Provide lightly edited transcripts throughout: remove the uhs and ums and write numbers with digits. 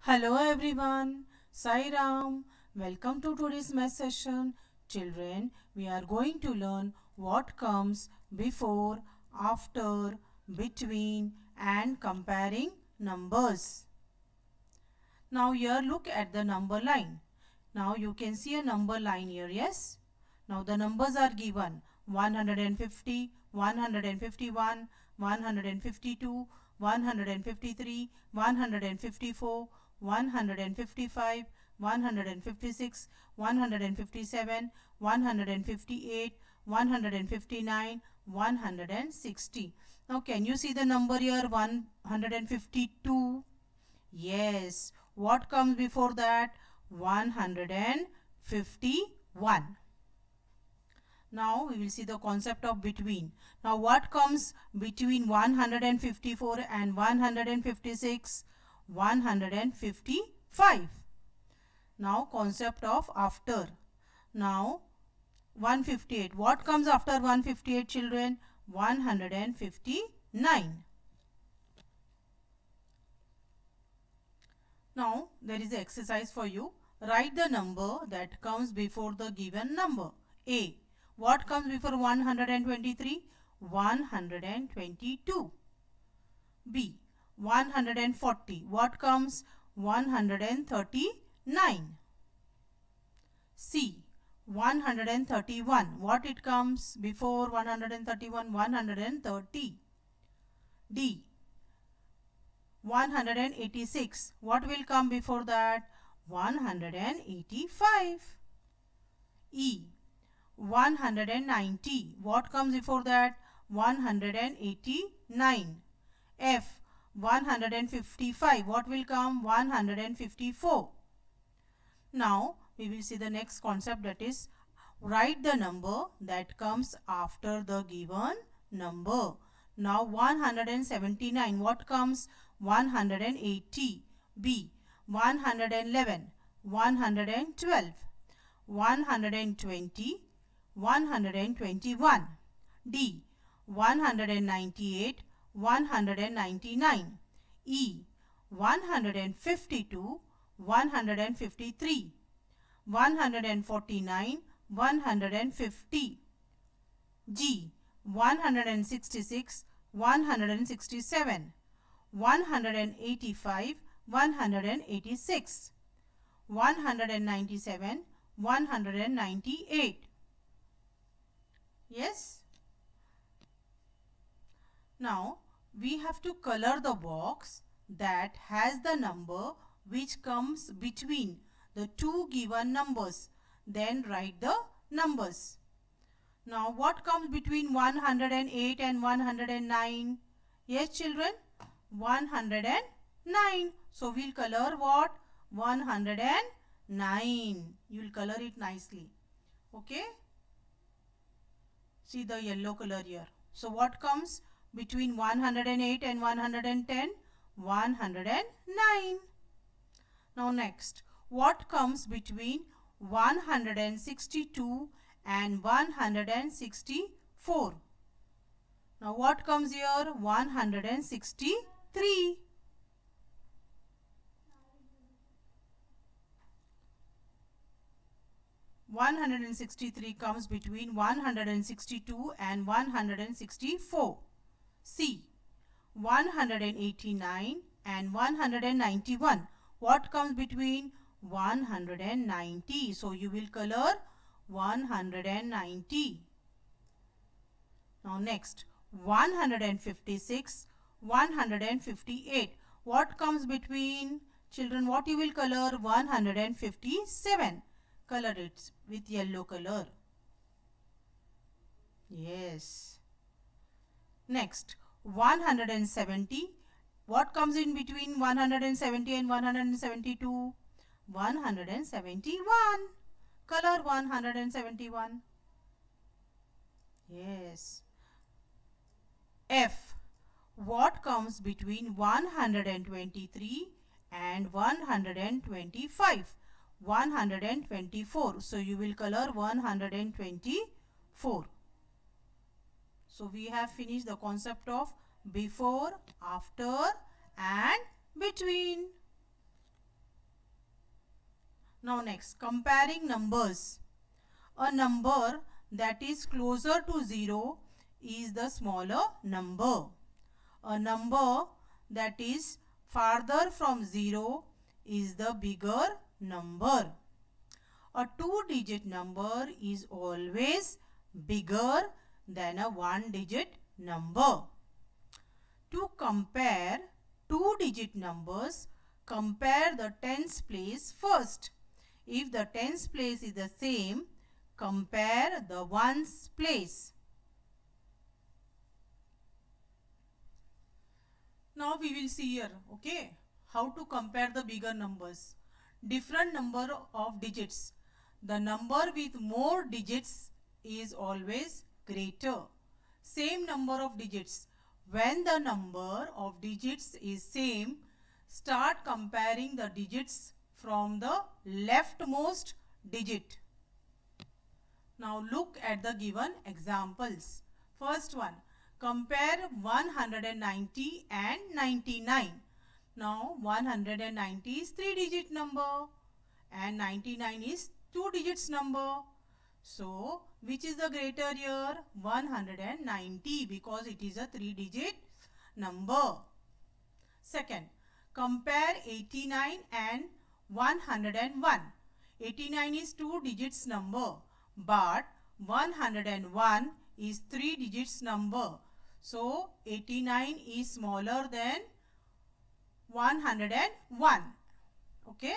Hello everyone, Sai Ram. Welcome to today's math session. Children, we are going to learn what comes before, after, between and comparing numbers. Now here look at the number line. Now you can see a number line here, yes? Now the numbers are given 150, 151, 152, 153, 154, 155, 156, 157, 158, 159, 160. Now can you see the number here 152? Yes. What comes before that? 151. Now we will see the concept of between. Now what comes between 154 and 156? 155. Now concept of after. Now 158. What comes after 158, children? 159. Now there is an exercise for you. Write the number that comes before the given number. A. What comes before 123? 122. B. 140. What comes? 139. C. 131. What it comes before 131? 130. D. 186. What will come before that? 185. E. 190. What comes before that? 189. F. 155. What will come? 154. Now we will see the next concept, that is write the number that comes after the given number. Now 179. What comes? 180. B. 111. 112. 120. 121. D. 198. 199. E. 152. 153. 149. 150. G. 166. 167. 185, 186, 197, 198. Yes? Now, we have to color the box that has the number which comes between the two given numbers. Then write the numbers. Now, what comes between 108 and 109? Yes, children? 109. So we'll color what? 109. You will color it nicely. Okay? See the yellow color here. So what comes between 108 and 110? 109. Now next, what comes between 162 and 164? Now what comes here? 163. 163 comes between 162 and 164. C. 189 and 191. What comes between? 190. So you will color 190. Now next, 156, 158. What comes between? Children, what you will color? 157. Color it with yellow color. Yes. Next, 170. What comes in between 170 and 172? 171. Color 171. Yes. F. What comes between 123 and 125? 124. So you will color 124. So we have finished the concept of before, after and between. Now next, comparing numbers. A number that is closer to 0 is the smaller number. A number that is farther from 0 is the bigger number. A two-digit number is always bigger than a one-digit number. To compare two-digit numbers, compare the tens place first. If the tens place is the same, compare the ones place. Now we will see here, okay, how to compare the bigger numbers. Different number of digits. The number with more digits is always greater. Same number of digits. When the number of digits is same, start comparing the digits from the leftmost digit. Now look at the given examples. First one, compare 190 and 99. Now 190 is 3-digit number and 99 is 2 digits number. So which is the greater here? 190, because it is a 3-digit number. Second, compare 89 and 101. 89 is 2 digits number, but 101 is 3 digits number. So 89 is smaller than 101. Okay.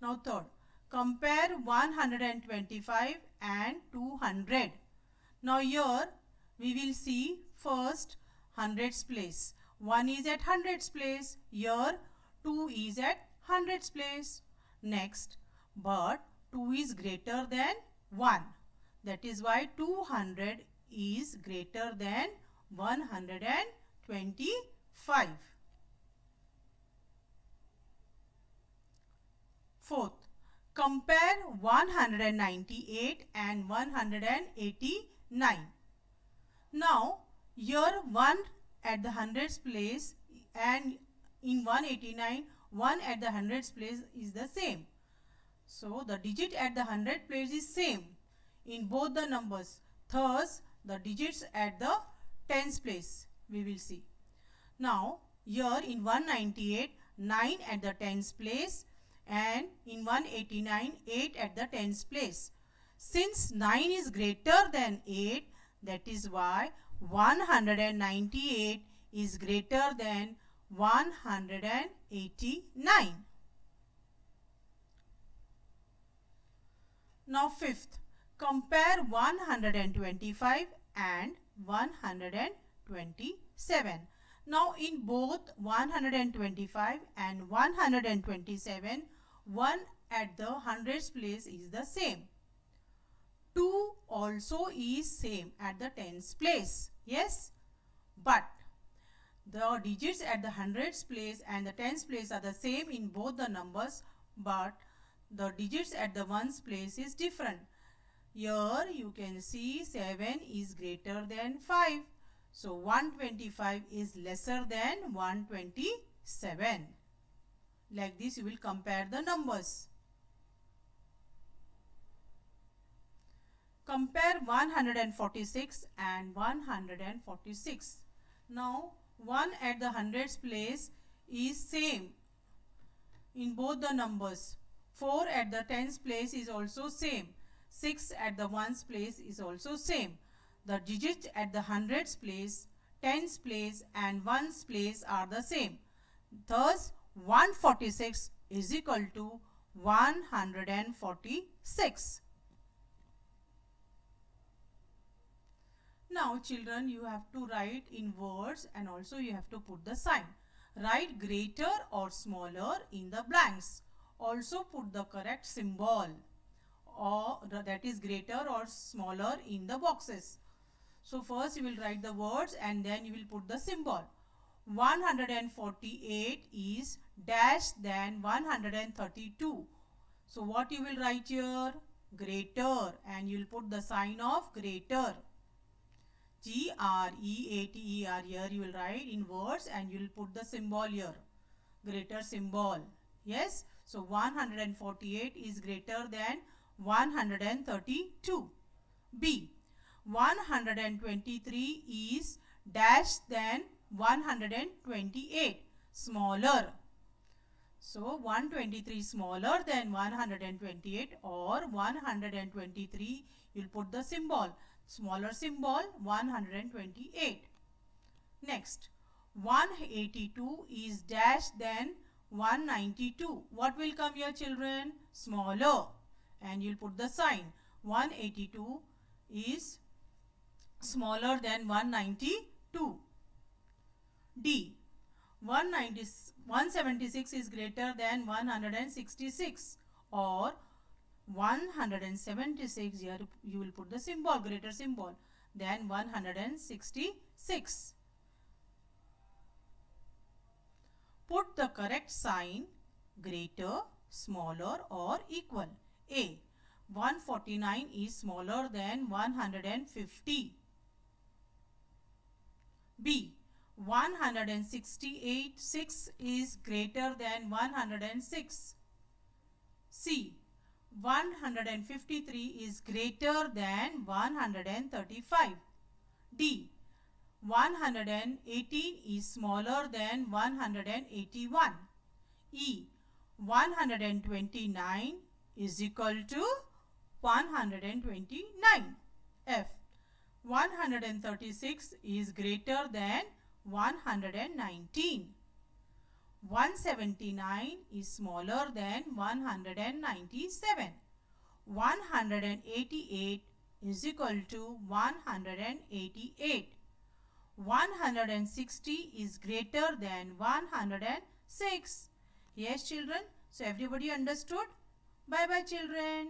Now third, compare 125 and 200. Now here we will see first hundreds place. 1 is at hundreds place. Here 2 is at hundreds place. Next, but 2 is greater than 1. That is why 200 is greater than 125. Fourth, compare 198 and 189. Now, here 1 at the hundreds place and in 189, 1 at the hundreds place is the same. So, the digit at the hundred place is same in both the numbers. Thus, the digits at the tens place we will see. Now, here in 198, 9 at the tens place and in 189, 8 at the tens place. Since 9 is greater than 8, that is why 198 is greater than 189. Now fifth, compare 125 and 127. Now in both 125 and 127, 1 at the hundreds place is the same. 2 also is same at the tens place. Yes, but the digits at the hundreds place and the tens place are the same in both the numbers, but the digits at the ones place is different. Here you can see 7 is greater than 5. So 125 is lesser than 127. Like this you will compare the numbers. Compare 146 and 146. Now 1 at the hundreds place is same in both the numbers. 4 at the tens place is also same. 6 at the ones place is also same. The digits at the hundreds place, tens place and ones place are the same. Thus 146 is equal to 146. Now children, you have to write in words and also you have to put the sign. Write greater or smaller in the blanks. Also put the correct symbol or that is greater or smaller in the boxes. So first you will write the words and then you will put the symbol. 148 is dash than 132. So what you will write here? Greater, and you will put the sign of greater. G-R-E-A-T-E-R, here you will write in words and you will put the symbol here. Greater symbol. Yes. So 148 is greater than 132. B. 123 is dash than 128. Smaller. So 123 smaller than 128, or 123, you'll put the symbol. Smaller symbol 128. Next, 182 is dash than 192. What will come here, children? Smaller. And you'll put the sign. 182 is smaller than 192. D. 176 is greater than 166, or 176, here you will put the symbol, greater symbol, than 166. Put the correct sign, greater, smaller, or equal. A. 149 is smaller than 150. B. 168 is greater than 106. C. 153 is greater than 135. D. 118 is smaller than 181. E. 129 is equal to 129. F. 136 is greater than 119. 179 is smaller than 197. 188 is equal to 188. 160 is greater than 106. Yes, children. So everybody understood? Bye bye, children.